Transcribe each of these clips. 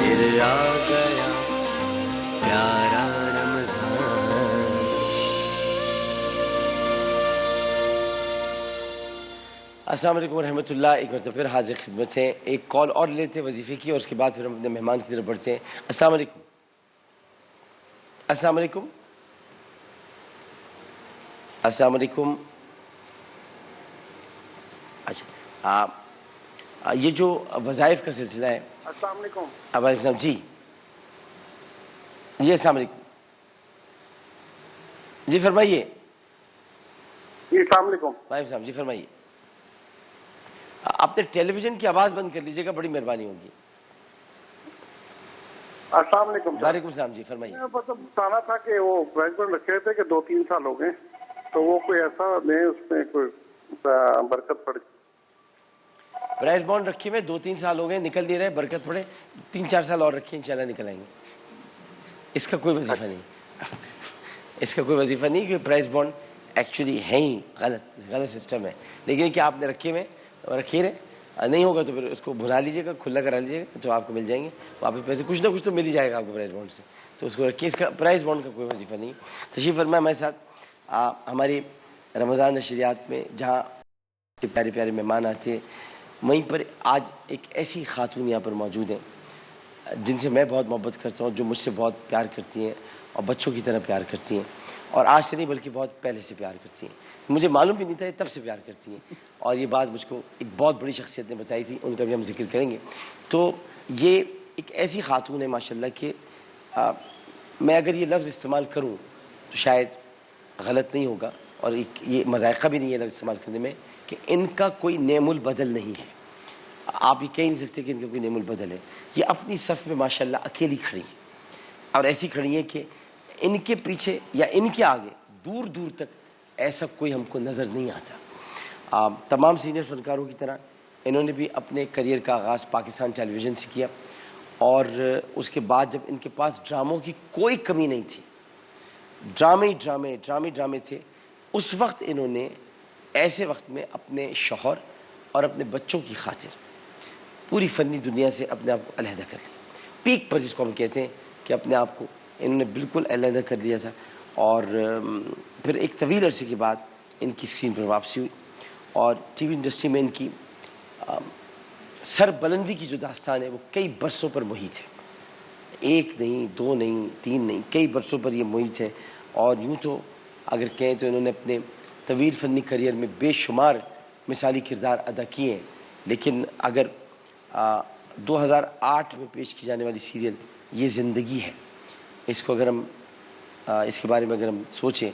پھر آ گیا پیارا رمضان. السلام علیکم ورحمۃ اللہ. ایک مرتبہ پھر حاضر خدمت ہیں. ایک کال اور لیتے ہیں وظیفے کی، اور اس کے بعد پھر ہم اپنے مہمان کی طرف بڑھتے ہیں. السلام علیکم. السلام علیکم. السلام علیکم. اچھا، یہ جو وظائف کا سلسلہ ہے. السلام علیکم. وعلیکم السلام. جی السلام علیکم. جی فرمائیے. جی السلام علیکم. وعلیکم السلام. جی فرمائیے. آپ نے ٹیلی ویژن کی آواز بند کر لیجیے گا، بڑی مہربانی ہوگی. السلام علیکم. وعلیکم السلام. جی فرمائیے. مطلب بتانا تھا کہ وہ پریزیڈنٹ رکھے تھے کہ 2-3 سال ہو گئے، تو وہ کوئی ایسا نہیں اس میں کوئی برکت پڑ. پرائز بانڈ رکھے ہوئے 2-3 سال ہو گئے، نکل نہیں رہے، برکت پڑے. 3-4 سال اور رکھیے، انشاءاللہ نکل آئیں گے. اس کا کوئی وظیفہ نہیں. اس کا کوئی وظیفہ نہیں، کہ پرائز بانڈ ایکچولی ہے ہی غلط سسٹم ہے. لیکن کہ آپ نے رکھے ہوئے رکھے رہے، نہیں ہوگا تو پھر اس کو بھلا لیجیے گا، کھلا کرا لیجیے گا، تو آپ کو مل جائیں گے واپس پیسے. کچھ نہ کچھ تو مل ہی جائے گا آپ کو پرائز بانڈ سے، تو اس کو رکھیے. اس کا پرائز بانڈ کا کوئی وظیفہ نہیں. تشریف فرمائے ہمارے ساتھ. ہماری رمضان نشریات میں جہاں پیارے پیارے مہمان آتے ہیں، وہیں پر آج ایک ایسی خاتون یہاں پر موجود ہیں جن سے میں بہت محبت کرتا ہوں، جو مجھ سے بہت پیار کرتی ہیں اور بچوں کی طرح پیار کرتی ہیں، اور آج سے نہیں بلکہ بہت پہلے سے پیار کرتی ہیں. مجھے معلوم بھی نہیں تھا، تب سے پیار کرتی ہیں. اور یہ بات مجھ کو ایک بہت بڑی شخصیت نے بتائی تھی، ان کا بھی ہم ذکر کریں گے. تو یہ ایک ایسی خاتون ہے ماشاءاللہ کہ میں اگر یہ لفظ استعمال کروں تو شاید غلط نہیں ہوگا، اور یہ مذائقہ بھی نہیں ہے لفظ استعمال کرنے میں، کہ ان کا کوئی نعم البدل نہیں ہے. آپ یہ کہہ نہیں سکتے کہ ان کا کوئی نعم البدل ہے. یہ اپنی صف میں ماشاءاللہ اکیلی کھڑی ہیں، اور ایسی کھڑی ہیں کہ ان کے پیچھے یا ان کے آگے دور دور تک ایسا کوئی ہم کو نظر نہیں آتا. تمام سینئر فنکاروں کی طرح انہوں نے بھی اپنے کریئر کا آغاز پاکستان ٹیلی ویژن سے کیا، اور اس کے بعد جب ان کے پاس ڈراموں کی کوئی کمی نہیں تھی، ڈرامے تھے، اس وقت انہوں نے ایسے وقت میں اپنے شوہر اور اپنے بچوں کی خاطر پوری فنی دنیا سے اپنے آپ کو علیحدہ کر لیا. پیک پر جس کو ہم کہتے ہیں کہ اپنے آپ کو انہوں نے بالکل علیحدہ کر لیا تھا. اور پھر ایک طویل عرصے کے بعد ان کی اسکرین پر واپسی ہوئی، اور ٹی وی انڈسٹری میں ان کی سر بلندی کی جو داستان ہے وہ کئی برسوں پر محیط ہے. 1 نہیں 2 نہیں 3 نہیں، کئی برسوں پر یہ محیط ہے. اور یوں تو اگر کہیں تو انہوں نے اپنے طویل فنی کریئر میں بے شمار مثالی کردار ادا کیے ہیں. لیکن اگر 2008 میں پیش کی جانے والی سیریل یہ زندگی ہے، اس کو اگر ہم اس کے بارے میں اگر ہم سوچیں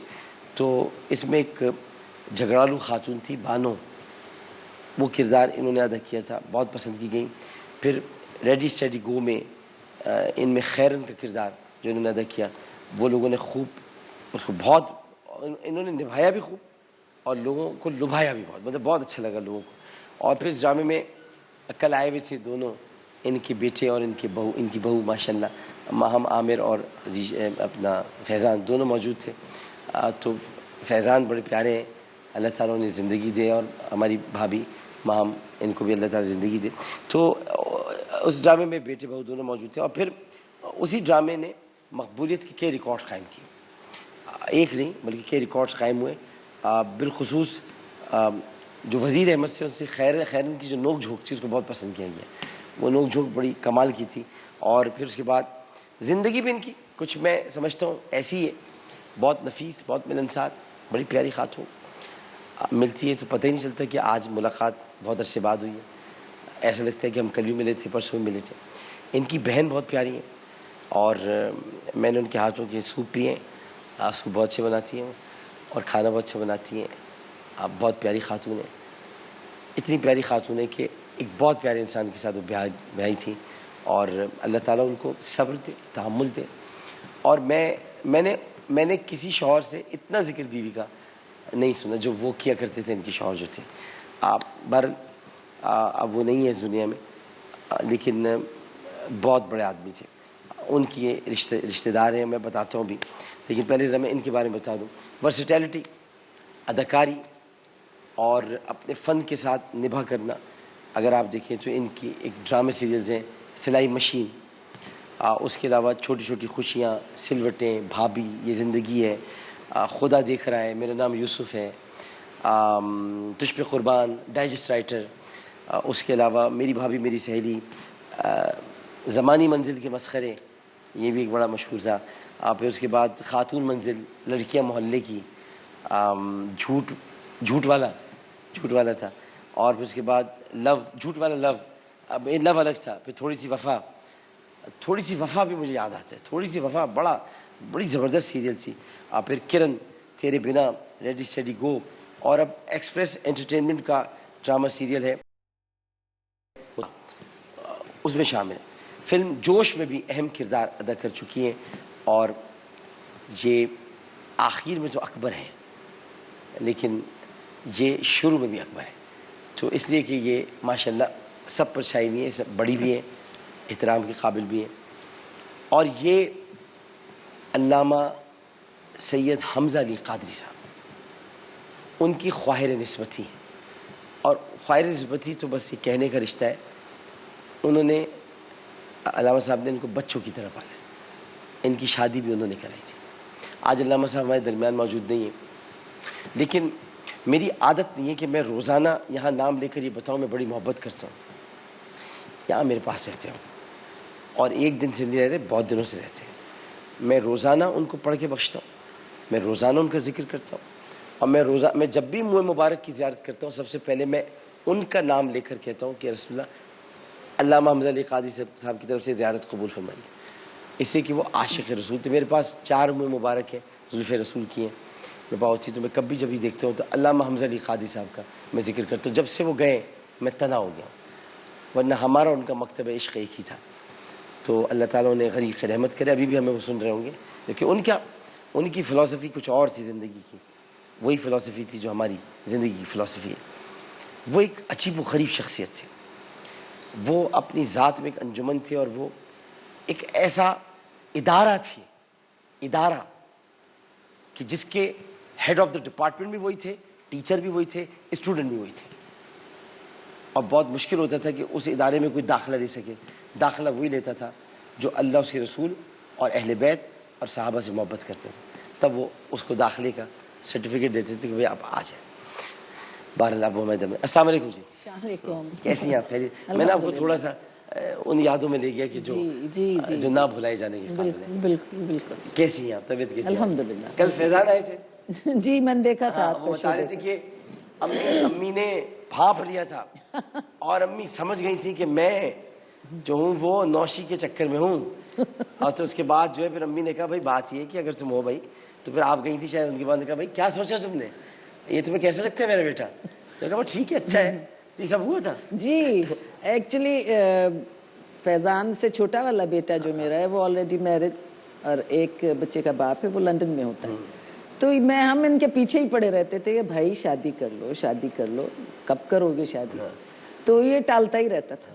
تو اس میں ایک جھگڑالو خاتون تھی بانو، وہ کردار انہوں نے ادا کیا تھا، بہت پسند کی گئی. پھر ریڈی اسٹیڈی گو میں ان میں خیرن کا کردار جو انہوں نے ادا کیا، وہ لوگوں نے خوب اس کو بہت انہوں نے نبھایا بھی خوب، اور لوگوں کو لبھایا بھی بہت، مطلب بہت اچھا لگا لوگوں کو. اور پھر اس ڈرامے میں کل آئے ہوئے تھے دونوں، ان کے بیٹے اور ان کی بہو ماشاءاللہ، ماہم عامر اور اپنا فیضان، دونوں موجود تھے. تو فیضان بڑے پیارے ہیں، اللہ تعالیٰ انہیں زندگی دے، اور ہماری بھابھی ماہم، ان کو بھی اللہ تعالیٰ زندگی دے. تو اس ڈرامے میں بیٹے بہو دونوں موجود تھے. اور پھر اسی ڈرامے نے مقبولیت کے کئی ریکارڈ قائم کیے، ایک نہیں بلکہ کئی ریکارڈز قائم ہوئے. بالخصوص جو وزیر احمد سے ان سے خیرن کی جو نوک جھونک تھی، اس کو بہت پسند کیا گیا. وہ نوک جھونک بڑی کمال کی تھی. اور پھر اس کے بعد زندگی بھی ان کی کچھ میں سمجھتا ہوں ایسی ہے، بہت نفیس، بہت ملنسار، بڑی پیاری خاتون. ملتی ہے تو پتہ ہی نہیں چلتا کہ آج ملاقات بہت عرصے بعد ہوئی ہے. ایسا لگتا ہے کہ ہم کل بھی ملے تھے، پرسوں بھی ملے تھے. ان کی بہن بہت پیاری ہیں، اور میں نے ان کے ہاتھوں کے سوپ پیے ہیں. اس کو بہت اچھے بناتی ہیں، اور کھانا بہت اچھا بناتی ہیں. آپ بہت پیاری خاتون ہیں، اتنی پیاری خاتون ہے کہ ایک بہت پیارے انسان کے ساتھ وہ بیاہی تھیں. اور اللہ تعالیٰ ان کو صبر دے، تحمل دے. اور میں نے کسی شوہر سے اتنا ذکر بیوی کا نہیں سنا جو وہ کیا کرتے تھے ان کے شوہر جو تھے. اب وہ نہیں ہے اس دنیا میں، لیکن بہت بڑے آدمی تھے. ان کی رشتہ دار ہیں، میں بتاتا ہوں بھی، لیکن پہلے ذرا میں ان کے بارے میں بتا دوں. ورسٹیلٹی، اداکاری اور اپنے فن کے ساتھ نبھا کرنا. اگر آپ دیکھیں تو ان کی ایک ڈرامے سیریلز ہیں، سلائی مشین، اس کے علاوہ چھوٹی چھوٹی خوشیاں، سلوٹیں، بھابھی، یہ زندگی ہے، خدا دیکھ رہا ہے، میرا نام یوسف ہے، تجھ پہ قربان، ڈائجسٹ رائٹر، اس کے علاوہ میری بھابھی میری سہیلی، زمانی منزل کے مسخرے، یہ بھی ایک بڑا مشہور تھا. پھر اس کے بعد خاتون منزل، لڑکیاں محلے کی، جھوٹ والا تھا. اور پھر اس کے بعد لو، جھوٹ والا لو، اب لو الگ تھا. پھر تھوڑی سی وفا بھی مجھے یاد آتا ہے. تھوڑی سی وفا بڑی زبردست سیریل تھی. پھر کرن، تیرے بنا، ریڈی اسٹڈی گو، اور اب ایکسپریس انٹرٹینمنٹ کا ڈرامہ سیریل ہے اس میں شامل ہے. فلم جوش میں بھی اہم کردار ادا کر چکی ہیں، اور یہ آخر میں تو اکبر ہیں لیکن یہ شروع میں بھی اکبر ہے. تو اس لیے کہ یہ ماشاءاللہ سب پر چھائی ہوئی ہیں، سب بڑی بھی ہیں، احترام کے قابل بھی ہیں. اور یہ علامہ سید حمزہ علی قادری صاحب، ان کی خواہر نسبتی ہے. اور خواہر نسبتی تو بس یہ کہنے کا رشتہ ہے. انہوں نے، علامہ صاحب نے ان کو بچوں کی طرح پالا. ان کی شادی بھی انہوں نے کرائی تھی. آج علامہ صاحب ہمارے درمیان موجود نہیں ہیں، لیکن میری عادت نہیں ہے کہ میں روزانہ یہاں نام لے کر یہ بتاؤں میں بڑی محبت کرتا ہوں. یہاں میرے پاس رہتے ہوں، اور ایک دن سے نہیں رہ رہے، بہت دنوں سے رہتے ہیں. میں روزانہ ان کو پڑھ کے بخشتا ہوں، میں روزانہ ان کا ذکر کرتا ہوں. اور میں جب بھی منہ مبارک کی زیارت کرتا ہوں، سب سے پہلے میں ان کا نام لے کر کہتا ہوں کہ رسول اللہ، علامہ حمزہ علی قادری صاحب کی طرف سے زیارت قبول فرمائیے. اس سے کہ وہ عاشق رسول تھے. میرے پاس 4 منہ مبارک ہیں زلف رسول کی ہیں. میں باورچی تو میں کبھی جب بھی دیکھتا ہوں تو علامہ حمزہ علی قادری صاحب کا میں ذکر کرتا ہوں. جب سے وہ گئے میں تنہا ہو گیا ہوں، ورنہ ہمارا ان کا مکتب عشق ایک ہی تھا. تو اللہ تعالیٰ نے غریق رحمت کرے، ابھی بھی ہمیں وہ سن رہے ہوں گے، کیونکہ ان کی فلسفی کچھ اور تھی زندگی کی. وہی فلسفی تھی جو ہماری زندگی کی فلسفی ہے. وہ ایک عجیب و غریب شخصیت تھی. وہ اپنی ذات میں ایک انجمن تھے، اور وہ ایک ایسا ادارہ کہ جس کے ہیڈ آف دا ڈپارٹمنٹ بھی وہی تھے، ٹیچر بھی وہی تھے، اسٹوڈنٹ بھی وہی تھے. اور بہت مشکل ہوتا تھا کہ اس ادارے میں کوئی داخلہ لے سکے. داخلہ وہی لیتا تھا جو اللہ، اس کے رسول اور اہل بیت اور صحابہ سے محبت کرتے تھے. تب وہ اس کو داخلے کا سرٹیفکیٹ دیتے تھے کہ بھائی آپ آ جائیں. بہرحال اب ہمیں السلام علیکم جی. السلام علیکم. کیسی ہیں آپ؟ خیریت؟ میں نے آپ کو تھوڑا سا ان یادوں میں لے گیا کہ جو نہ بھلائے جانے کے قابل ہیں. بالکل. کیسی ہیں آپ؟ طبیعت کیسی ہے؟ الحمدللہ. کل فیضان آئے تھے. جی میں نے دیکھا تھا. وہ بتا رہے تھے کہ امی نے بھاپ لیا تھا، اور امی سمجھ گئی تھی کہ میں جو ہوں وہ نوشی کے چکر میں ہوں. اور تو اس کے بعد جو ہے پھر امی نے کہا بھائی بات یہ ہے کہ اگر تم ہو بھائی، تو پھر آپ گئی تھی شاید. ان کے بعد نے کہا بھائی کیا سوچا تم نے، یہ تمہیں کیسا لگتا ہے میرا بیٹا؟ تو کہا ٹھیک ہے، اچھا ہے. یہ سب ہوا تھا. جی ایکچولی فیضان سے چھوٹا والا بیٹا جو میرا ہے وہ آلریڈی میرڈ، اور ایک بچے کا باپ ہے، وہ لندن میں ہوتا ہے. تو ہم ان کے پیچھے ہی پڑے رہتے تھے کہ بھائی شادی کر لو، کب کرو گے شادی. تو یہ ٹالتا ہی رہتا تھا.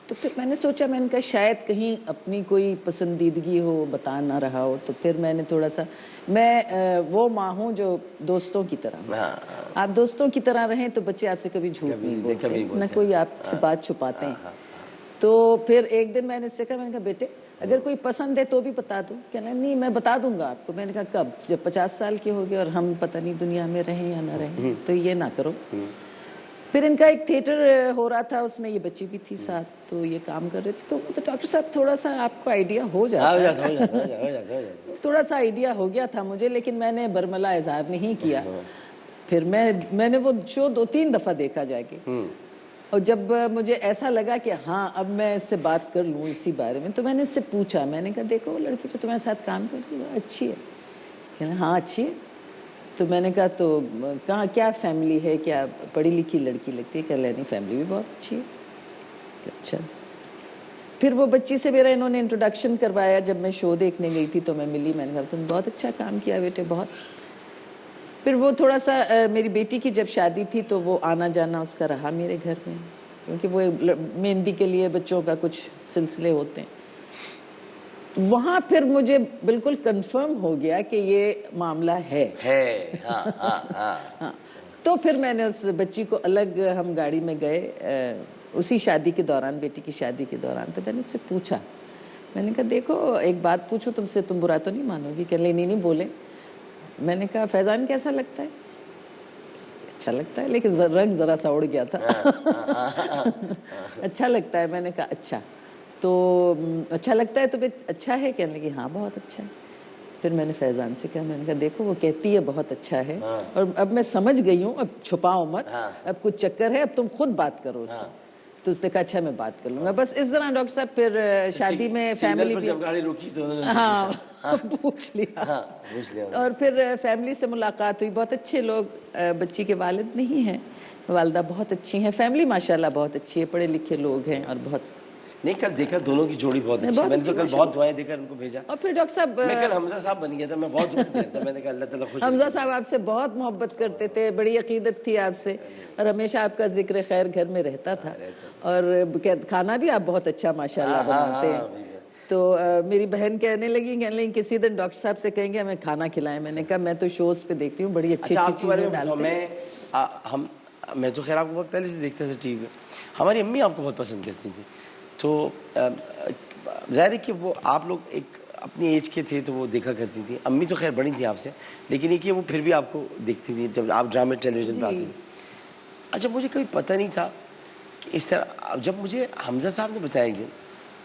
تو پھر میں نے سوچا، میں نے کہا شاید کہیں اپنی کوئی پسندیدگی ہو، بتا نہ رہا ہو. تو پھر میں نے تھوڑا سا، میں وہ ماں ہوں جو دوستوں کی طرح، آپ دوستوں کی طرح رہیں تو بچے آپ سے کبھی جھوٹ نہیں بولتے، نہ کوئی آپ سے بات چھپاتے ہیں. تو پھر ایک دن میں نے اس سے کہا، میں نے کہا بیٹے اگر کوئی پسند ہے تو بھی بتا دوں. کہنا نہیں میں بتا دوں گا آپ کو. میں نے کہا کب؟ جب 50 سال کے ہو گئے اور ہم پتہ نہیں دنیا میں رہیں یا نہ رہیں، تو یہ نہ کرو. پھر ان کا ایک تھیٹر ہو رہا تھا، اس میں یہ بچی بھی تھی ساتھ، تو یہ کام کر رہے تھے. تو ڈاکٹر صاحب تھوڑا سا آپ کو آئیڈیا ہو جاتا ہے. تھوڑا سا آئیڈیا ہو گیا تھا مجھے، لیکن میں نے برملا اظہار نہیں کیا. پھر میں نے وہ شو 2-3 دفعہ دیکھا جا کے، اور جب مجھے ایسا لگا کہ ہاں اب میں اس سے بات کر لوں اسی بارے میں، تو میں نے اس سے پوچھا. میں نے کہا دیکھو وہ لڑکی جو تمہارے ساتھ کام کر رہی ہے اچھی ہے؟ کہنا ہاں اچھی ہے. تو میں نے کہا تو کہاں کیا فیملی ہے، کیا پڑھی لکھی لڑکی لگتی ہے؟ کہ نہیں فیملی بھی بہت اچھی ہے. اچھا. پھر وہ بچی سے میرا انہوں نے انٹروڈکشن کروایا. جب میں شو دیکھنے گئی تھی تو میں ملی، میں نے کہا تم بہت اچھا کام کیا بیٹے، بہت. پھر وہ تھوڑا سا میری بیٹی کی جب شادی تھی تو وہ آنا جانا اس کا رہا میرے گھر میں، کیونکہ وہ مہندی کے لیے بچوں کا کچھ سلسلے ہوتے ہیں. وہاں پھر مجھے بالکل کنفرم ہو گیا کہ یہ معاملہ ہے. تو پھر میں نے اس بچی کو الگ، ہم گاڑی میں گئے اسی شادی کے دوران، بیٹی کی شادی کے دوران. تو میں نے اس سے پوچھا میں نے کہا دیکھو ایک بات پوچھو تم سے, تم برا تو نہیں مانوگی؟ کہ نہیں بولے. میں نے کہا فیضان کیسا لگتا ہے؟ اچھا لگتا ہے, لیکن رنگ ذرا سا اڑ گیا تھا. اچھا لگتا ہے. میں نے کہا اچھا تو اچھا لگتا ہے تو اچھا ہے؟ کہنے لگی ہاں بہت اچھا ہے. پھر میں نے فیضان سے کہا, میں نے کہا دیکھو وہ کہتی ہے بہت اچھا ہے, اور اب میں سمجھ گئی ہوں, اب چھپاؤ مت, اب کچھ چکر ہے, اب تم خود بات کرو اس سے. تو اس نے کہا اچھا میں بات کر لوں گا. بس اس طرح ڈاکٹر صاحب پھر شادی میں فیملی بھی, جب گاڑی روکی تو انہوں نے ہاں پوچھ لیا, اور پھر فیملی سے ملاقات ہوئی. بہت اچھے لوگ, بچی کے والد نہیں ہیں, والدہ بہت اچھی ہیں, فیملی ماشاءاللہ بہت اچھی ہے, پڑھے لکھے لوگ ہیں, اور بہت نہیں. کل دیکھا دونوں کی جوڑی بہت اچھی ہے. میں نے تو کل بہت دعائیں دے کر ان کو بھیجا. اور پھر ڈاکٹر صاحب میں کل حمزہ صاحب بن گیا تھا, میں بہت دعا کرتا. میں نے کہا اللہ تعالیٰ خوش حمزہ صاحب آپ سے بہت محبت کرتے تھے, بڑی عقیدت تھی آپ سے, اور ہمیشہ آپ کا ذکر خیر گھر میں رہتا تھا, اور کھانا بھی آپ بہت اچھا ماشاءاللہ بناتے ہیں. تو میری بہن کہنے لگی کسی دن ڈاکٹر صاحب سے کہیں گے ہمیں کھانا کھلائیں. میں نے کہا میں تو شوز پہ دیکھتی ہوں بڑی اچھی اچھی چیزیں ڈالتے ہیں. میں تو خیر آپ کو بہت پہلے سے دیکھتا تھا ٹی وی پہ. ہماری امی آپ کو بہت پسند کرتی تھی. تو ظاہر ہے کہ وہ آپ لوگ ایک اپنی ایج کے تھے تو وہ دیکھا کرتی تھی. امی تو خیر بڑی تھیں آپ سے, لیکن یہ کہ وہ پھر بھی آپ کو دیکھتی تھی جب آپ ڈرامے ٹیلی ویژن پہ آتی تھی. اچھا مجھے کبھی پتہ نہیں تھا کہ اس طرح, جب مجھے حمزہ صاحب نے بتایا ایک دن,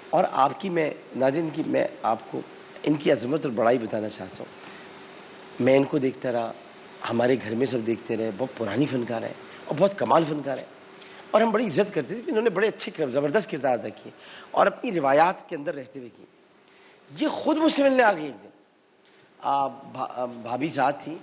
اور آپ کی میں ناظرین کی میں آپ کو ان کی عظمت اور بڑائی بتانا چاہتا ہوں. میں ان کو دیکھتا رہا, ہمارے گھر میں سب دیکھتے رہے, بہت پرانی فنکار ہے اور بہت کمال فنکار ہے, اور ہم بڑی عزت کرتے تھے کہ انہوں نے بڑے اچھے زبردست کردار ادا کیے اور اپنی روایات کے اندر رہتے ہوئے کیے. یہ خود مجھ سے ملنے آ گئی ایک دن. بھابھی ساتھ تھیں,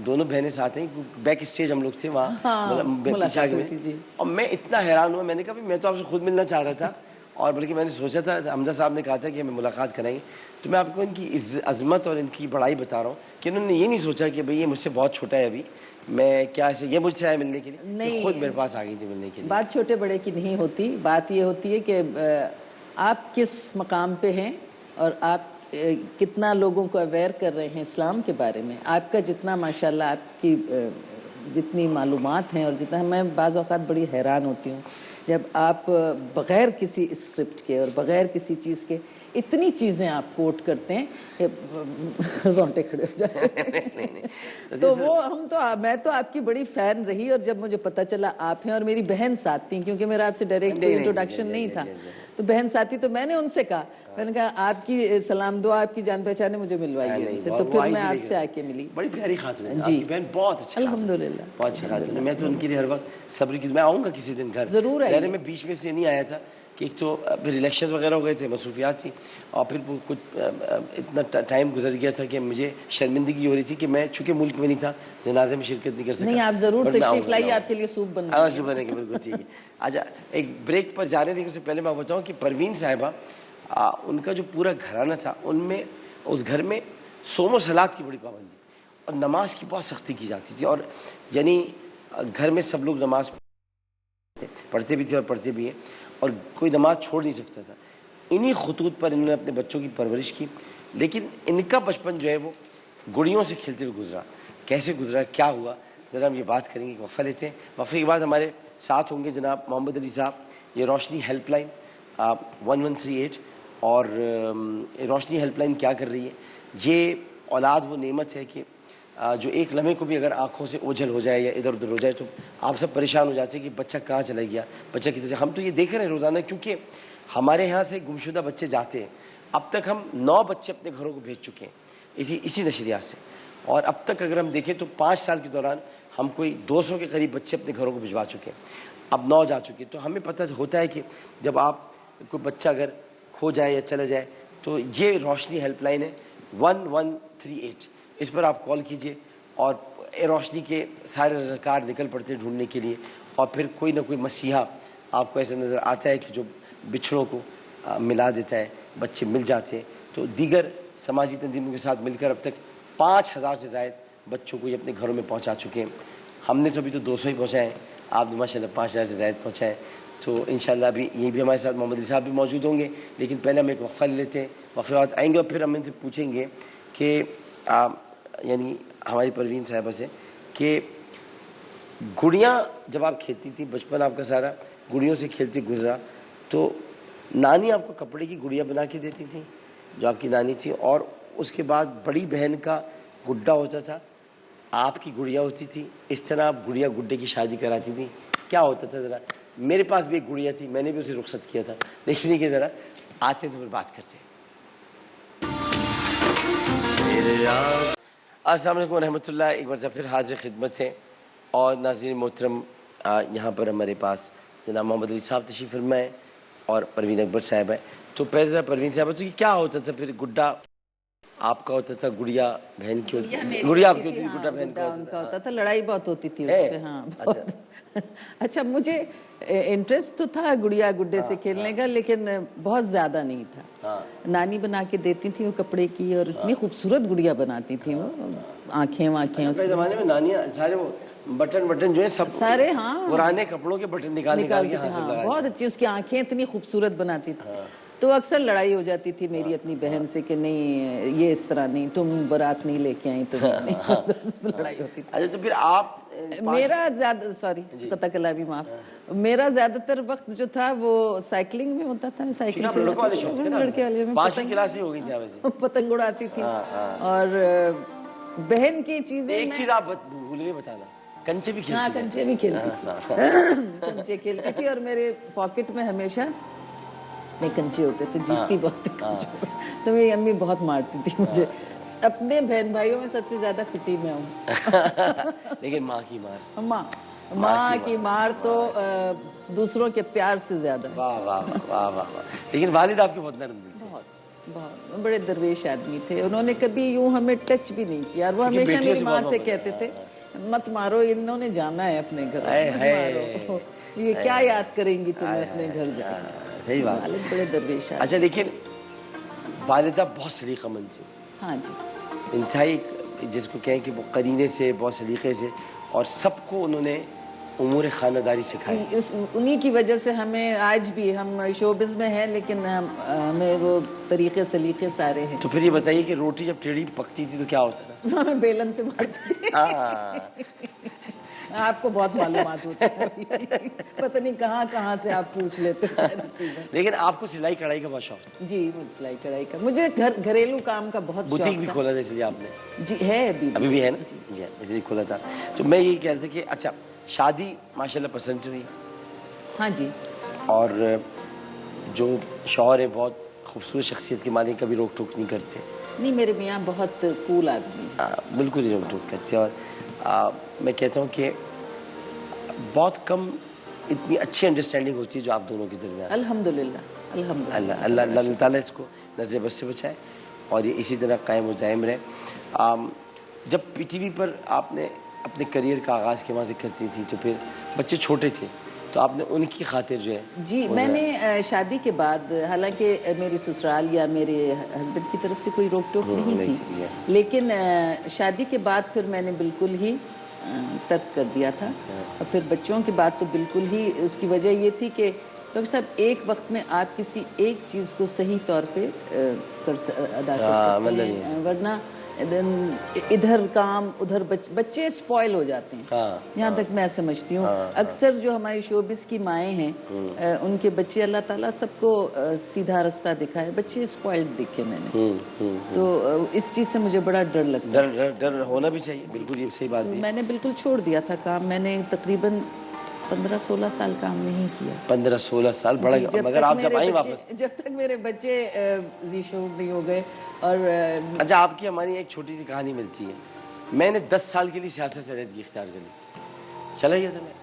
دونوں بہنیں ساتھ ہیں, بیک اسٹیج ہم لوگ تھے وہاں پیچھے آگے میں, اور میں اتنا حیران ہوا. میں نے کہا میں تو آپ سے خود ملنا چاہ رہا تھا, اور بلکہ میں نے سوچا تھا حمزہ صاحب نے کہا تھا کہ ہمیں ملاقات کرائیں. تو میں آپ کو ان کی عظمت اور ان کی بڑائی بتا رہا ہوں کہ انہوں نے یہ نہیں سوچا کہ بھئی یہ مجھ سے بہت چھوٹا ہے ابھی, میں کیا ایسے یہ مجھ سے آئے ملنے کے لیے, خود میرے پاس آ گئی تھی ملنے کے لیے. بات چھوٹے بڑے کی نہیں ہوتی, بات یہ ہوتی ہے کہ آپ کس مقام پہ ہیں, اور آپ کتنا لوگوں کو اویئر کر رہے ہیں اسلام کے بارے میں. آپ کا جتنا ماشاءاللہ آپ کی جتنی معلومات ہیں, اور جتنا, میں بعض اوقات بڑی حیران ہوتی ہوں جب آپ بغیر کسی اسکرپٹ کے اور بغیر کسی چیز کے اتنی چیزیں آپ کوٹ کرتے ہیں کہ رونٹے کھڑے ہو جاتے ہیں. تو وہ میں تو آپ کی بڑی فین رہی, اور جب مجھے پتہ چلا آپ ہیں, اور میری بہن ساتھ تھیں, کیونکہ میرا آپ سے ڈائریکٹ انٹروڈکشن نہیں تھا, تو بہن ساتھی, تو میں نے ان سے کہا, میں نے کہا آپ کی سلام دعا, آپ کی جان پہچانے مجھے ملوائیے ان سے. تو پھر میں آپ سے آ کے ملی. بڑی پیاری خاتون ہے آپ کی بہن, بہت اچھی الحمدللہ, بہت اچھی خاتون ہے. میں تو ان کے لیے ہر وقت صبر کی, میں آؤں گا کسی دن گھر ضرور آئیے. میں بیچ میں سے نہیں آیا تھا کہ ایک تو پھر الیکشن وغیرہ ہو گئے تھے, مصروفیات تھیں, اور پھر کچھ اتنا ٹائم گزر گیا تھا کہ مجھے شرمندگی ہو رہی تھی کہ میں چونکہ ملک میں نہیں تھا, جنازے میں شرکت نہیں کر سکا. نہیں, آپ ضرور تشریف لائیے, آپ کے لیے سوپ بن گا. سوپ بنے گا, بالکل ٹھیک ہے. اچھا ایک بریک پر جانے دینے سے پہلے میں بتاؤں کہ پروین صاحبہ, ان کا جو پورا گھرانہ تھا, ان میں اس گھر میں صوم و صلات کی بڑی پابندی اور نماز کی بہت سختی کی جاتی تھی. اور یعنی گھر میں سب لوگ نماز پڑھتے بھی تھے اور پڑھتے بھی ہیں, اور کوئی نماز چھوڑ نہیں سکتا تھا. انہی خطوط پر انہوں نے اپنے بچوں کی پرورش کی. لیکن ان کا بچپن جو ہے وہ گڑیوں سے کھیلتے ہوئے گزرا. کیسے گزرا, کیا ہوا, ذرا ہم یہ بات کریں گے. وقفہ لیتے ہیں, وقفے کے بعد ہمارے ساتھ ہوں گے جناب محمد علی صاحب. یہ روشنی ہیلپ لائن 1138, اور روشنی ہیلپ لائن کیا کر رہی ہے, یہ اولاد وہ نعمت ہے کہ جو ایک لمحے کو بھی اگر آنکھوں سے اوجھل ہو جائے یا ادھر ادھر ہو جائے تو آپ سب پریشان ہو جاتے ہیں کہ بچہ کہاں چلا گیا, بچہ کدھر. ہم تو یہ دیکھ رہے ہیں روزانہ, کیونکہ ہمارے یہاں سے گمشدہ بچے جاتے ہیں. اب تک ہم 9 بچے اپنے گھروں کو بھیج چکے ہیں اسی نشریات سے, اور اب تک اگر ہم دیکھیں تو 5 سال کے دوران ہم کوئی 200 کے قریب بچے اپنے گھروں کو بھجوا چکے ہیں. اب 9 جا چکے. تو ہمیں پتہ ہوتا ہے کہ جب آپ کوئی بچہ اگر کھو جائے یا چلا جائے تو یہ روشنی ہیلپ لائن ہے 1138, اس پر آپ کال کیجئے, اور روشنی کے سارے رضاکار نکل پڑتے ہیں ڈھونڈنے کے لیے. اور پھر کوئی نہ کوئی مسیحا آپ کو ایسا نظر آتا ہے کہ جو بچھڑوں کو ملا دیتا ہے, بچے مل جاتے ہیں. تو دیگر سماجی تنظیموں کے ساتھ مل کر اب تک 5000 سے زائد بچوں کو یہ اپنے گھروں میں پہنچا چکے ہیں. ہم نے تو ابھی تو 200 ہی پہنچائے ہیں, آپ نے ماشاءاللہ 5000 سے زائد پہنچائے. تو انشاءاللہ ابھی یہ بھی ہمارے ساتھ محمد علی صاحب بھی موجود ہوں گے, لیکن پہلے ہم ایک وقفہ لے لیتے ہیں. وقفے بعد آئیں گے اور پھر ہم ان سے پوچھیں گے کہ یعنی ہماری پروین صاحبہ سے کہ گڑیاں جب آپ کھیلتی تھی, بچپن آپ کا سارا گڑیوں سے کھیلتے گزرا, تو نانی آپ کو کپڑے کی گڑیا بنا کے دیتی تھی جو آپ کی نانی تھی, اور اس کے بعد بڑی بہن کا گڈا ہوتا تھا, آپ کی گڑیا ہوتی تھی, اس طرح آپ گڑیا گڈے کی شادی کراتی تھی. کیا ہوتا تھا ذرا؟ میرے پاس بھی ایک گڑیا تھی, میں نے بھی اسے رخصت کیا تھا, لیکن کہ ذرا آتے تو پھر بات کرتے ہیں. السلام علیکم ورحمۃ اللہ. ایک بار پھر حاضر خدمت ہے. اور ناظرین محترم, یہاں پر ہمارے پاس جناب محمد علی صاحب تشریف فرما ہے اور پروین اکبر صاحب ہے. تو پہلے ذرا پروین صاحب, تو یہ کیا ہوتا تھا پھر؟ گڈا آپ کا ہوتا تھا, گڑیا بہن کی ہوتی تھی, گڑیا آپ کی ہوتی تھی, گڈا بہن کا ہوتا تھا. لڑائی بہت ہوتی تھی اس پہ. ہاں اچھا, مجھے انٹرسٹ تو تھا گڑیا گڈے سے کھیلنے کا, لیکن بہت زیادہ نہیں تھا. نانی بنا کے دیتی تھی وہ کپڑے کی, اور اتنی خوبصورت گڑیا بناتی تھی وہ, آنکھیں پہلے زمانے میں نانیاں سارے وہ بٹن جو ہے سب سارے, ہاں پرانے کپڑوں کے بٹن نکال کے ہاتھ سے لگا, بہت اچھی. اس کی آنکھیں اتنی خوبصورت بناتی تھی. تو اکثر لڑائی ہو جاتی تھی میری اپنی بہن سے کہ نہیں یہ اس طرح نہیں, تم بارات نہیں لے کے آئی, تم لڑائی ہوتی تھی. اچھا, تو پھر آپ میرا زیادہ, سوری قطع کلامی معاف, میرا زیادہ تر وقت جو تھا وہ سائیکلنگ میں ہوتا تھا. سائیکل لڑکے والے میں پانچویں کلاس ہی ہو گئی تھی, پتنگ اڑاتی تھی. اور بہن کی چیزیں, ایک چیز آپ بھول گئے بتانا, کنچے بھی کھیلتی تھی. ہاں کنچے بھی کھیلتی تھی, کنچے کھیلتی تھی. اور میرے پاکٹ میں ہمیشہ میں کنچے ہوتے تھے, جیتتی بہت تھی کنچے. تو میری امی بہت مارتی تھی مجھے. اپنے بہن بھائیوں میں سب سے زیادہ پٹی میں ہوں. لیکن ماں کی مار, ماں کی مار تو دوسروں کے پیار سے زیادہ. واہ واہ واہ واہ. لیکن والد آپ کے بہت نرم دل تھے, بہت بڑے درویش آدمی تھے. انہوں نے کبھی یوں ہمیں ٹچ بھی نہیں کیا. اور وہ ہمیشہ میری ماں سے کہتے تھے مت مارو, انہوں نے جانا ہے اپنے گھر, مت مارو, یہ کیا یاد کریں گی تمہیں اپنے گھر جا. صحیح بات. والد بڑے درویش. اچھا, لیکن والدہ بہت سلیقہ مند تھی. ہاں جی, انتہائی, جس کو کہیں کہ وہ قرینے سے, بہت سلیقے سے, اور سب کو انہوں نے امور خانہ داری سکھائی. انہی کی وجہ سے ہمیں آج بھی, ہم شوبز میں ہیں لیکن ہمیں وہ طریقے سلیقے سارے ہیں. تو پھر یہ بتائیے کہ روٹی جب ٹیڑھی پکتی تھی تو کیا ہوتا تھا؟ ہمیں بیلن سے مارتی تھی. آپ کو بہت معلومات ہوتی ہے, پتہ نہیں کہاں کہاں سے آپ پوچھ لیتے ساری چیزیں. لیکن آپ کو سلائی کڑھائی کا بہت شوق تھا. جی, مجھے سلائی کڑھائی کا, مجھے گھریلو کام کا بہت شوق تھا. بوتیک بھی کھولا تھا اس لیے آپ نے؟ جی ہے, ابھی بھی ہے نا. جی ہاں, اس لیے کھولا تھا. تو میں یہی کہہ رہا تھا کہ اچھا, شادی ماشاءاللہ پسند سے ہوئی. ہاں جی. اور جو شوہر ہیں بہت خوبصورت شخصیت کے مالک, کبھی روک ٹوک نہیں کرتے. نہیں, میرے میاں بہت کول آدمی. بالکل ہی روک ٹوک کرتے. اور میں کہتا ہوں کہ بہت کم اتنی اچھی انڈرسٹینڈنگ ہوتی ہے جو آپ دونوں کے درمیان. الحمدللہ, الحمدللہ. اللہ تعالیٰ اس کو نظر بد سے بچائے اور یہ اسی طرح قائم و دائم رہے. جب پی ٹی وی پر آپ نے اپنے کریئر کا آغاز کیا, وہاں سے کرتی تھی, تو پھر بچے چھوٹے تھے, تو آپ نے ان کی خاطر جو ہے. جی, میں نے شادی کے بعد, حالانکہ میری سسرال یا میرے ہسبینڈ کی طرف سے کوئی روک ٹوک نہیں تھی, لیکن شادی کے بعد پھر میں نے بالکل ہی ترک کر دیا تھا. اور پھر بچوں کے بعد تو بالکل ہی, اس کی وجہ یہ تھی کہ ڈاکٹر صاحب ایک وقت میں آپ کسی ایک چیز کو صحیح طور پہ ادا کر سکتے ہیں, ورنہ ادھر کام ادھر بچے سپوائل ہو جاتے ہیں. یہاں تک میں سمجھتی ہوں اکثر جو ہماری شوبز کی مائیں ہیں ان کے بچے, اللہ تعالیٰ سب کو سیدھا رستہ دکھائے, بچے سپوائلڈ دیکھے میں نے. تو اس چیز سے مجھے بڑا ڈر لگتا ہے. ڈر ہونا بھی چاہیے, بالکل یہ صحیح بات ہے. میں نے بالکل چھوڑ دیا تھا کام. میں نے تقریباً 15-16 سال کام نہیں کیا. 15-16 سال بڑا, مگر آپ جب آئیں واپس, جب تک میرے بچے ذی شعور نہیں ہو گئے. اور اچھا, آپ کی ہماری ایک چھوٹی سی کہانی ملتی ہے. میں نے 10 سال کے لیے سیاست سے علیحدگی اختیار کر لی تھی, چلا گیا تھا میں.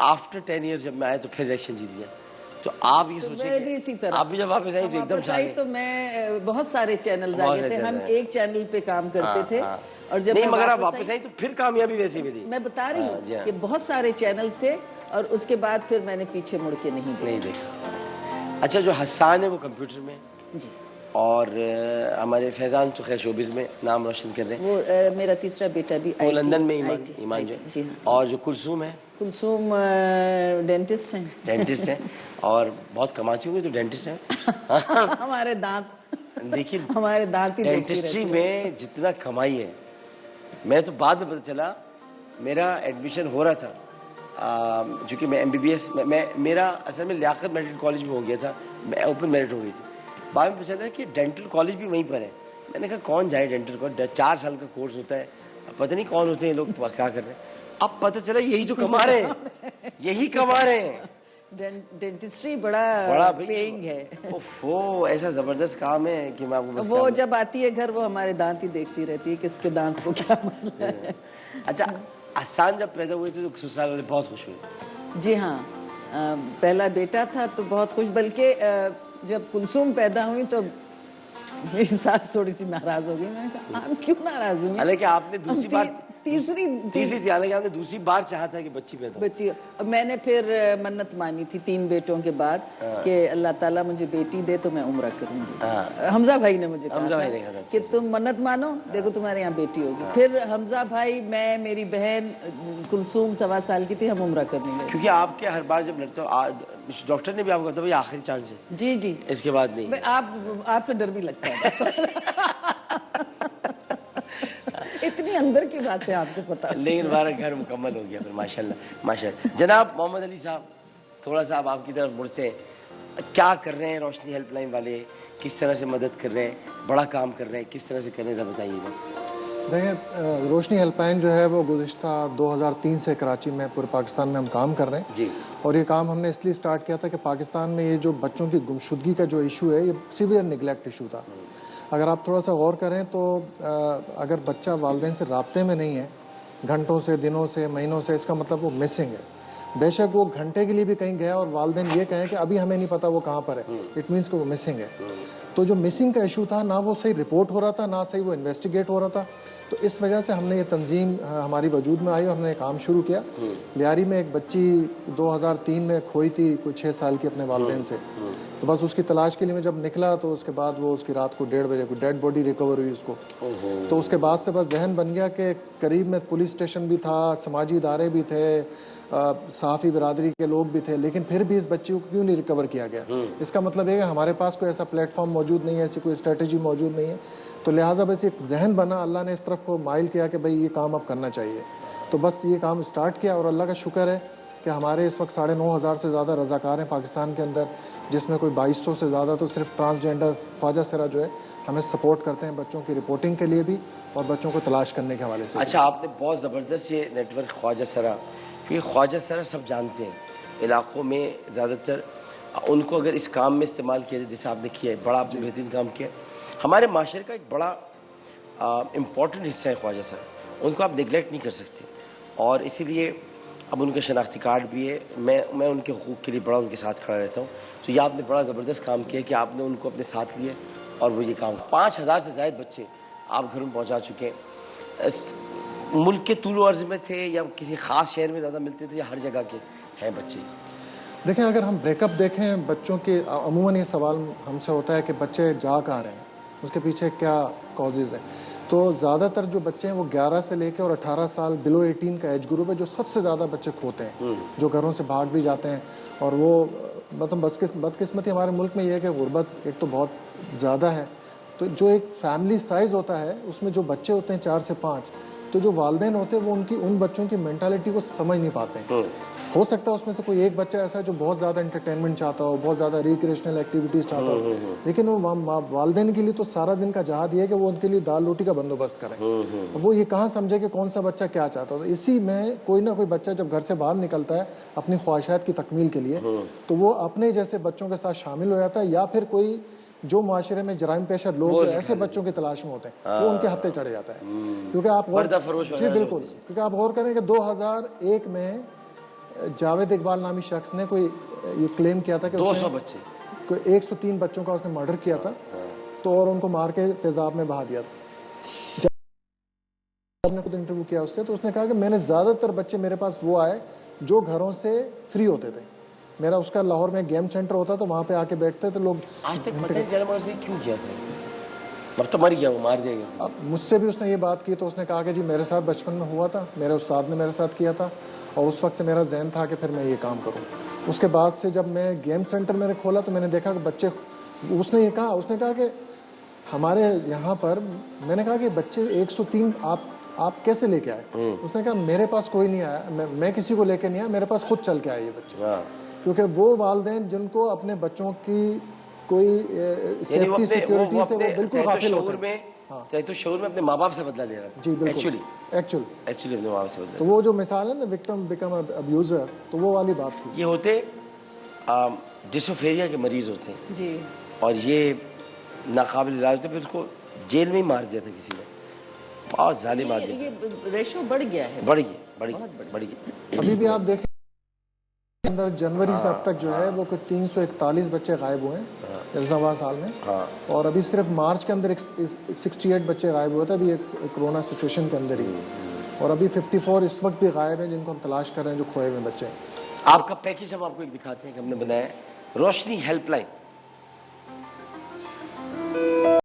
آفٹر 10 ایئرز جب میں آیا تو پھر الیکشن جیت گیا. تو آپ یہ سوچیں کہ آپ بھی جب واپس آئی تو ایک دم سے آئی. تو میں بہت سارے چینلز آ گئے تھے, ہم ایک چینل پہ کام کرتے تھے. اور جب نہیں, مگر آپ واپس آئی تو پھر کامیابی ویسی ملی. میں بتا رہی ہوں کہ بہت سارے چینلز تھے, اور اس کے بعد پھر میں نے پیچھے مڑ کے نہیں دیکھا. اچھا, جو حسان ہے وہ کمپیوٹر میں, جی, اور ہمارے فیضان تو خیر شوبز میں نام روشن کر رہے ہیں. وہ میرا تیسرا بیٹا بھی وہ لندن میں, ایمان جو ہے. اور جو کلثوم ہے, کلثوم ڈینٹسٹ ہیں. ڈینٹسٹ ہیں, اور بہت کماتی ہوں گی تو ڈینٹسٹ ہیں. ہمارے دانت, لیکن ہمارے دانت ہی ڈینٹسٹری میں جتنا کمائی ہے, میں تو بعد میں پتہ چلا, میرا ایڈمیشن ہو رہا تھا چونکہ میں MBBS میرا اصل میں لیاقت میڈیکل کالج میں ہو گیا تھا, میں اوپن میرٹ ہو گئی تھی. بعد میں پوچھا تھا کہ ڈینٹل کالج بھی وہیں پر ہے. میں نے کہا کون جائے ڈینٹل کالج, 4 سال کا کورس ہوتا ہے, اب پتہ نہیں کون ہوتے ہیں لوگ کیا کر رہے ہیں. اب پتہ چلا یہی جو کما رہے ہیں, یہی کما رہے ہیں. ڈینٹسٹری بڑا پیئنگ ہے. اوفو, ایسا زبردست کام ہے کہ میں آپ کو بس وہ جب آتی ہے گھر وہ ہمارے دانت ہی دیکھتی رہتی ہے کہ اس کے دانت کو کیا مسئلہ ہے. اچھا, احسان جب پیدا ہوئے تھے تو سسرال والے بہت خوش ہوئے تھے؟ جی ہاں, پہلا بیٹا تھا تو بہت خوش, بلکہ جب کلثوم پیدا ہوئی تو میری ساس تھوڑی سی ناراض ہو گئی. میں نے کہا آپ کیوں ناراض ہوئی؟ حالانکہ آپ نے دوسری بار تیسری تھی, حالانکہ آپ نے دوسری بار چاہا تھا کہ بچی پیدا ہو. بچی, میں نے پھر منت مانی تھی 3 بیٹوں کے بعد کہ اللہ تعالیٰ مجھے بیٹی دے تو میں عمرہ کروں گی. حمزہ بھائی نے مجھے کہا کہ تم منت مانو, دیکھو تمہارے یہاں بیٹی ہوگی. پھر حمزہ بھائی, میں, میری بہن کلثوم 1.25 سال کی تھی, ہم عمرہ کرنے گئے. کیونکہ آپ کے ہر بار جب لڑتے ہو ڈاکٹر نے بھی آپ کو کہا تھا بھائی آخری چانس ہے. جی جی, اس کے بعد نہیں. آپ سے ڈر بھی لگتا ہے. اتنی اندر کی بات ہے آپ کو پتا. لیکن ہمارا گھر مکمل ہو گیا پھر ماشاءاللہ ماشاءاللہ. جناب محمد علی صاحب, تھوڑا سا آپ کی طرف مڑتے ہیں, کیا کر رہے ہیں روشنی ہیلپ لائن والے, کس طرح سے مدد کر رہے ہیں, بڑا کام کر رہے ہیں, کس طرح سے کر رہے ہیں, ذرا بتائیے گا. دیکھیں, روشنی ہیلپ لائن جو ہے وہ گزشتہ 2003 سے کراچی میں پورے پاکستان میں ہم کام کر رہے ہیں. جی. اور یہ کام ہم نے اس لیے سٹارٹ کیا تھا کہ پاکستان میں یہ جو بچوں کی گمشدگی کا جو ایشو ہے, یہ سیویئر نگلیکٹ ایشو تھا. اگر آپ تھوڑا سا غور کریں تو اگر بچہ والدین سے رابطے میں نہیں ہے گھنٹوں سے, دنوں سے, مہینوں سے, اس کا مطلب وہ مسنگ ہے. بے شک وہ گھنٹے کے لیے بھی کہیں گیا اور والدین یہ کہیں کہ ابھی ہمیں نہیں پتا وہ کہاں پر ہے, اٹ مینس کہ وہ مسنگ ہے. تو جو مسنگ کا ایشو تھا, نہ وہ صحیح رپورٹ ہو رہا تھا, نہ صحیح وہ انویسٹیگیٹ ہو رہا تھا. تو اس وجہ سے ہم نے یہ تنظیم ہماری وجود میں آئی اور ہم نے کام شروع کیا. لیاری میں ایک بچی 2003 میں کھوئی تھی, کوئی 6 سال کی, اپنے والدین سے. تو بس اس کی تلاش کے لیے میں جب نکلا تو اس کے بعد وہ اس کی رات کو 1:30 بجے کوئی ڈیڈ باڈی ریکور ہوئی اس کو. تو اس کے بعد سے بس ذہن بن گیا کہ قریب میں پولیس اسٹیشن بھی تھا, سماجی ادارے بھی تھے, صحافی برادری کے لوگ بھی تھے, لیکن پھر بھی اس بچی کو کیوں نہیں ریکور کیا گیا. اس کا مطلب یہ کہ ہمارے پاس کوئی ایسا پلیٹ فارم موجود نہیں ہے, ایسی کوئی اسٹریٹجی موجود نہیں ہے. تو لہٰذا بس ایک ذہن بنا, اللہ نے اس طرف کو مائل کیا کہ بھئی یہ کام اب کرنا چاہیے. تو بس یہ کام سٹارٹ کیا اور اللہ کا شکر ہے کہ ہمارے اس وقت 9,500 سے زیادہ رضاکار ہیں پاکستان کے اندر, جس میں کوئی 2200 سے زیادہ تو صرف ٹرانسجینڈر خواجہ سرا جو ہے ہمیں سپورٹ کرتے ہیں بچوں کی رپورٹنگ کے لیے بھی اور بچوں کو تلاش کرنے کے حوالے سے. اچھا, آپ نے بہت زبردست یہ نیٹ ورک خواجہ سرا, کیونکہ خواجہ سرا سب جانتے ہیں علاقوں میں, زیادہ تر ان کو اگر اس کام میں استعمال کیا جائے جیسے آپ نے کیا ہے, بڑا آپ نے بہترین کام کیا. ہمارے معاشرے کا ایک بڑا امپورٹنٹ حصہ ہے خواجہ سرا, ان کو آپ نگلیکٹ نہیں کر سکتے. اور اسی لیے اب ان کا شناختی کارڈ بھی ہے, میں ان کے حقوق کے لیے بڑا ان کے ساتھ کھڑا رہتا ہوں. تو یہ آپ نے بڑا زبردست کام کیا کہ آپ نے ان کو اپنے ساتھ لیے اور وہ یہ کام 5,000 سے زائد بچے آپ گھروں میں پہنچا چکے ہیں. ملک کے طول و عرض میں تھے یا کسی خاص شہر میں زیادہ ملتے تھے یا ہر جگہ کے ہیں بچے؟ دیکھیں, اگر ہم بریک اپ دیکھیں بچوں کے, عموماً یہ سوال ہم سے ہوتا ہے کہ بچے جا کہاں رہے ہیں, اس کے پیچھے کیا کازز ہیں. تو زیادہ تر جو بچے ہیں وہ 11 سے لے کے اور 18 سال بلو 18 کا ایج گروپ ہے جو سب سے زیادہ بچے کھوتے ہیں, جو گھروں سے بھاگ بھی جاتے ہیں. اور وہ مطلب بدقسمتی ہمارے ملک میں یہ ہے کہ غربت ایک تو بہت زیادہ ہے. تو جو ایک فیملی سائز ہوتا ہے اس میں جو بچے ہوتے ہیں 4 سے 5, تو جو والدین ہوتے ہیں وہ ان بچوں کی مینٹالٹی کو سمجھ نہیں پاتے ہیں. ہو سکتا ہے اس میں تو کوئی ایک بچہ ایسا ہے جو بہت زیادہ انٹرٹینمنٹ چاہتا ہو, بہت زیادہ ریکریشنل ایکٹیویٹیز چاہتا ہو, لیکن وہ والدین کے لیے تو سارا دن کا جہاد یہ ہے کہ وہ ان کے لیے دال روٹی کا بندوبست کریں. وہ یہ کہاں سمجھے کہ کون سا بچہ کیا چاہتا ہو. تو اسی میں کوئی نہ کوئی بچہ جب گھر سے باہر نکلتا ہے اپنی خواہشات کی تکمیل کے لیے, تو وہ اپنے جیسے بچوں کے ساتھ شامل ہو جاتا ہے, یا پھر کوئی جو معاشرے میں جرائم پیشہ لوگ ایسے بچوں کی تلاش میں ہوتے ہیں وہ ان کے ہتھے چڑھ جاتا ہے. کیونکہ آپ جی بالکل, کیونکہ آپ غور کریں کہ 2001 میں جاوید اقبال نامی شخص نے کوئی یہ کلیم کیا تھا کہ 200 بچے, کوئی 103 بچوں کا اس نے مرڈر کیا تھا, تو اور ان کو مار کے تیزاب میں بہا دیا تھا. جب نے خود انٹرویو کیا اس سے, تو اس نے کہا کہ میں نے زیادہ تر بچے میرے پاس وہ آئے جو گھروں سے فری ہوتے تھے. میرا اس کا لاہور میں گیم سینٹر ہوتا تو وہاں پہ آ کے بیٹھتے تھے لوگ. آج تک پتہ نہیں چلا مگر کیوں کیا تھا, اب تو مر گیا, وہ مار دیا گیا. اب مجھ سے بھی اس نے یہ بات کی تو اس نے کہا کہ جی میرے ساتھ بچپن میں ہوا تھا, میرے استاد نے میرے ساتھ کیا تھا, اور اس وقت سے میرا ذہن تھا کہ پھر میں یہ کام کروں. اس کے بعد سے جب میں گیم سینٹر میں نے کھولا تو میں نے دیکھا کہ بچے, اس نے کہا کہ ہمارے یہاں پر, میں نے کہا کہ بچے 103 آپ آپ کیسے لے کے آئے؟ اس نے کہا میرے پاس کوئی نہیں آیا, میں کسی کو لے کے نہیں آیا, میرے پاس خود چل کے آئے یہ بچے. کیونکہ وہ والدین جن کو اپنے بچوں کی کوئی سیفٹی سیکیورٹی سے وہ بالکل غافل ہوتے ہیں. چاہے تو شعور میں اپنے ماں باپ سے بدلہ لے رہا تھا. جی بالکل, ایکچولی اپنے ماں باپ سے بدلہ. تو وہ جو مثال ہے نا وکٹم بیکم ابیوزر, تو وہ والی بات تھی. یہ ہوتے ڈسوفیریا کے مریض ہوتے ہیں جی, اور یہ ناقابل علاج ہوتے, پھر اس کو جیل میں ہی مار دیا تھا کسی نے. بہت ظالم آدمی. یہ ریشو بڑھ گیا ہے, بڑھ گئی. ابھی بھی آپ دیکھیں اندر جنوری سے اب تک جو ہے وہ کوئی 341 بچے غائب ہوئے ہیں رضوا سال میں, اور ابھی صرف مارچ کے اندر 68 بچے غائب ہوئے تھے ابھی ایک کرونا سچویشن کے اندر ہی, اور ابھی 54 اس وقت بھی غائب ہیں جن کو ہم تلاش کر رہے ہیں, جو کھوئے ہوئے بچے ہیں. آپ کا پیکیج ہم آپ کو ایک دکھاتے ہیں کہ ہم نے بنایا ہے, روشنی ہیلپ لائن.